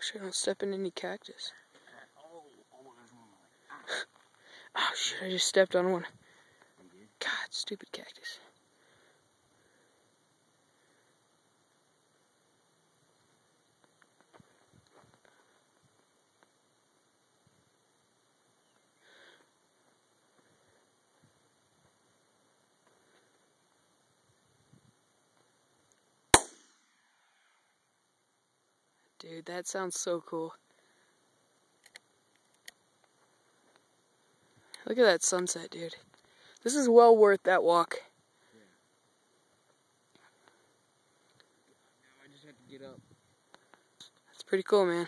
sure I don't step in any cactus. Oh shit, I just stepped on one. God, stupid cactus. Dude, that sounds so cool. Look at that sunset, dude. This is well worth that walk. Yeah. Now I just have to get up. That's pretty cool, man.